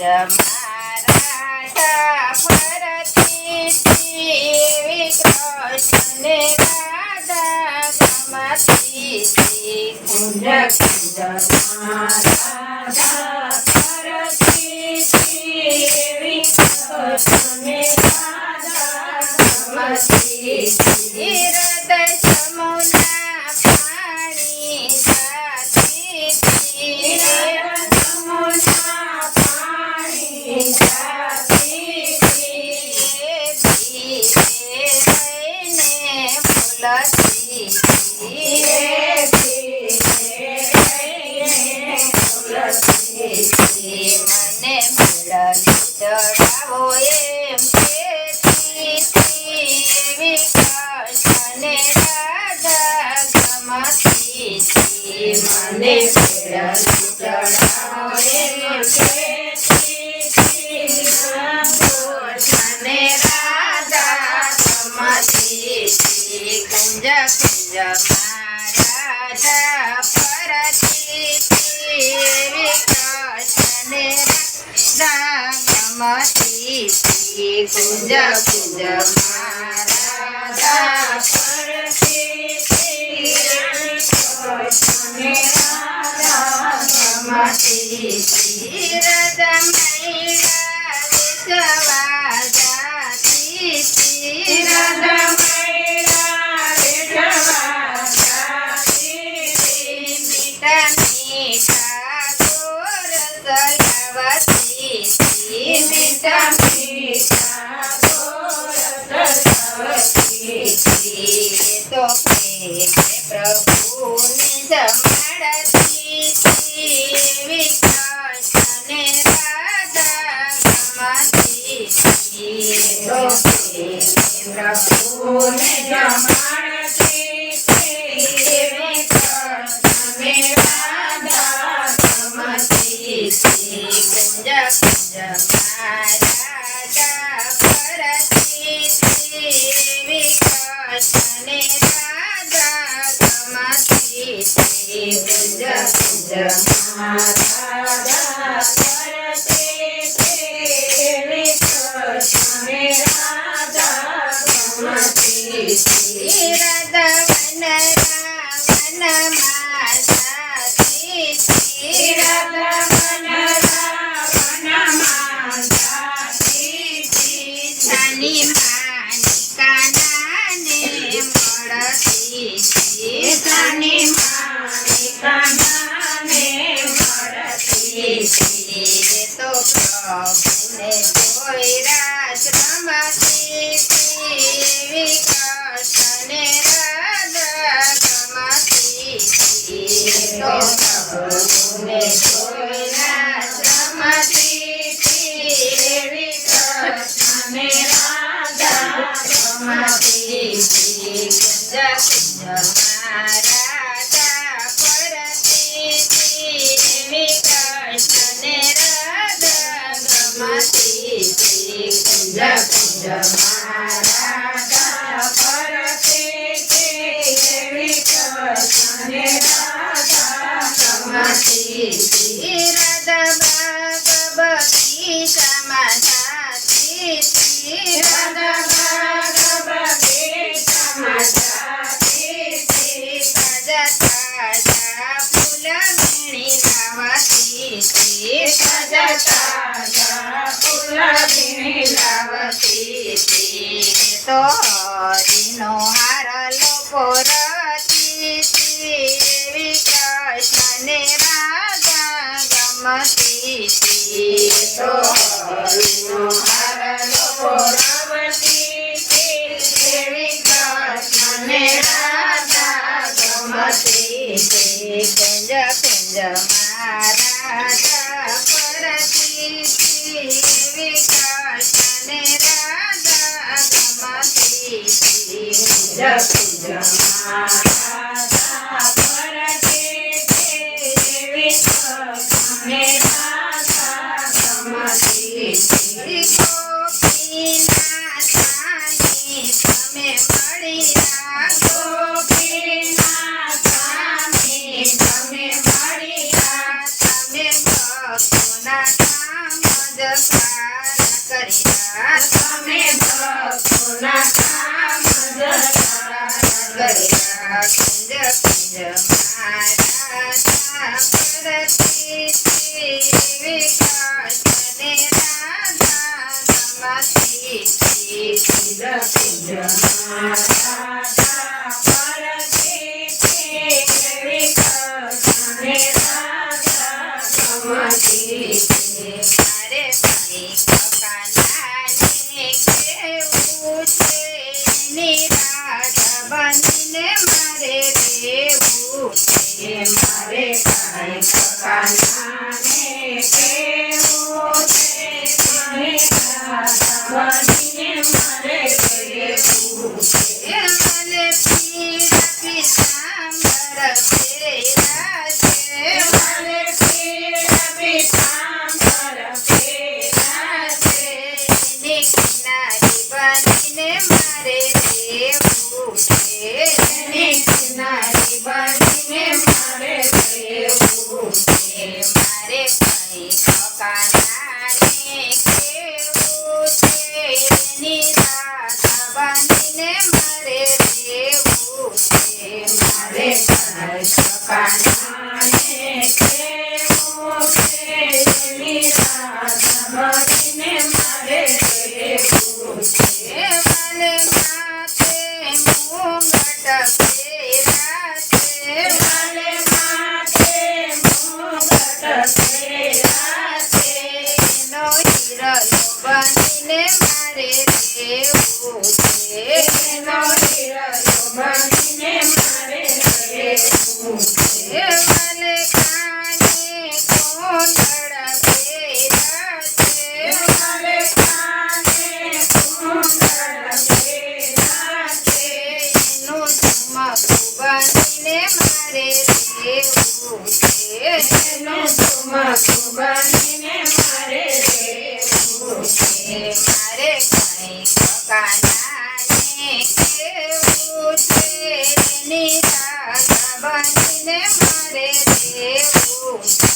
મારા ફરતી એવી કૃષ્ણને રાધા ગમતી કુંજ કુંજ મારા ફરતી એવી કૃષ્ણને રાધા ગમતી હૃદય સમુના પાણી જાતી મને મેળવી ચડાવો એમ એવી કૃષ્ણને રાધા ગમતી મને મેળવી ચડાવો એમ કૃષ્ણને રાધા ગમતી કુંજ કુંજ રાધા ફરતી એવી કૃષ્ણને રાધા ગમતી કુંજ કુંજ રાધા ફરતી એવી કૃષ્ણને રાધા ગમતી રાધા મૈયા વિષવા જાતી રાધા તો પ્રભુને જમાડતી એવી કૃષ્ણને રાધા ગમતી તો પ્રભુને જમાડતી એવી કૃષ્ણને રાધા ગમતી કુંજ કુંજ રાધા ફરતી એવી કૃષ્ણને રાધા ગમતી કુંજ કુંજ રાધા ફરતી એવી કૃષ્ણને રાધા ગમતી રાધા વન રાવનમાં જાતી રાધા વન રાવનમાં જાતી સાની માની કાનાને મળતી સાની માની કાનાને મળતી તો પ્રભુને જોઈ રાજ રમતી એવી કૃષ્ણને રાધા ગમતી તો પ્રભુને જોઈ રાજ રમતી એવી કૃષ્ણને રાધા ગમતી કુંજ કુંજ રાધા ફરતી એવી કૃષ્ણને રાધા ગમતી કુંજ કુંજ રાધા ફરતી એવી કૃષ્ણને રાધા ગમતી રાધા બાગ બગીચામાં જાતી રાધા બાગ બગીચામાં જાતી તાજા તાજા ફૂલ વીણી લાવતી તાજા તાજા ફૂલ વીણી લાવતી તો હરિનો હારલો પોરતી એવી કૃષ્ણને રાધા ગમતી તો હરિનો હારલો પોરતી એવી કૃષ્ણને રાધા ગમતી કુંજ કુંજ રાધા ફરતી એવી કૃષ્ણને રાધા ગમતી કુંજ કુંજ રાધા ફરતી એવી કૃષ્ણને રાધા ગમતી ગોપીના સ્વામી તમે મળ્યા ગોપીના સ્વામી તમે મળ્યા તમે ભક્તોના કામ કર્યા તમે ભક્તોના કામ જરા કર્યા કુંજ કુંજ મારા પરથી વિકાસ ને રાધા રમતી કુંજ કુંજ મારા પરથી વિકાસ ને રાધા રમતી મારે કઈ કકાનાને કેવું છે નિરાધા બનીને મારે રહેવું છે મારે કઈ કકાનાને કેવું છે નિરાધા બનીને મારે રહેવું છે મને પીળા પીતાંબર પહેર્યા છે મને પીળા પીતાંબર પહેર્યા છે એની કિનારી બનીને મારે રહેવું છે એની કિનારી બનીને મારે રહેવું છે મારે કઈ કકાનાને કેવું છે નિરાધા બનીને મારે રહેવું છે મારે કઈ કકાનાને કેવું છે નિરાધા બનીને મારે રહેવું છે મને માથે મુંગટ પહેર્યા છે મને માથે મુંગટ પહેર્યા છે એનો હિરલો બનીને મારે રહેવું છે એનો હિરલો બનીને મારે રહેવું છે મને કાને કુંડળ પહેર્યા છે મને કાને કુંડળ પહેર્યા છે એનું ઝુમકું બનીને મારે રહેવું છે એનું ઝુમકું બનીને મારે રહેવું છે મારે કઈ કકાનાને કેવું છે નિરાધા બનીને મારે રહેવું છે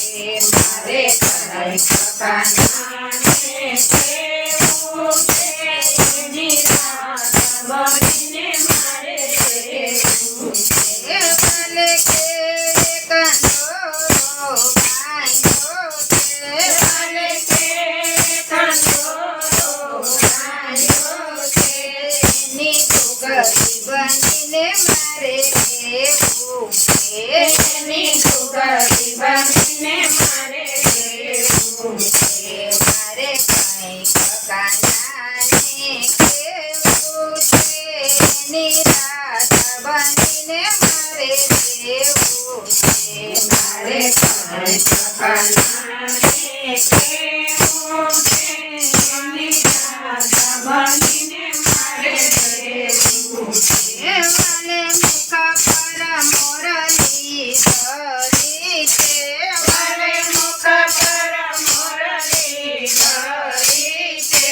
મારે કઈ કકાનાને કેવું છે નિરાધા બનીને મારે રહેવું છે ભલે કે કંદોરો બાંધ્યો છે ભલે કે કંદોરો બાંધ્યો છે એની ડુગરી બનીને મારે રહેવું છે એની ડુગરી બનીને મારે રહેવું છે મારે કઈ કકાનાને કેવું છે નિરાધા બનીને મારે રહેવું છે મારે કઈ કકાનાને કેવું છે નિરાધા બનીને મારે રહેવું છે મને મુખ પર મોરલી ધરી છે મને મુખ પર મોરલી ધરી છે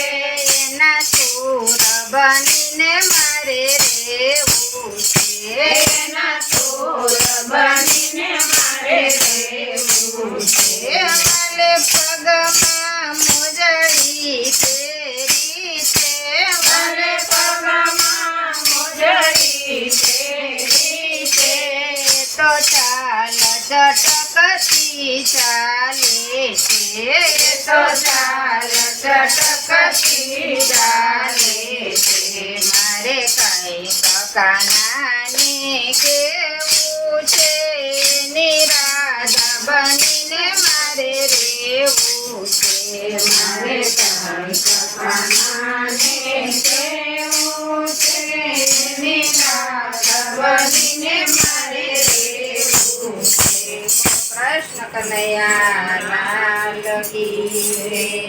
એના સુર બનીને મારે રહેવું છે એના સુર બનીને મારે રહેવું છે મને પગમાં મોજડી પહેરી છે મને પગમાં મોજડી પહેરી છે તો ચાલ ઝટકતી ચાલે છે તો ચાલ ઝટકતી ચાલે છે મારે કઈ કકાનાને કેવું છે નિરાધા બનીને મારે રહેવું છે મારે કઈ કકાનાને કેવું છે નિરાધા બનીને મારે રહેવું છે કૃષ્ણ કનૈયા લાલ કી જય.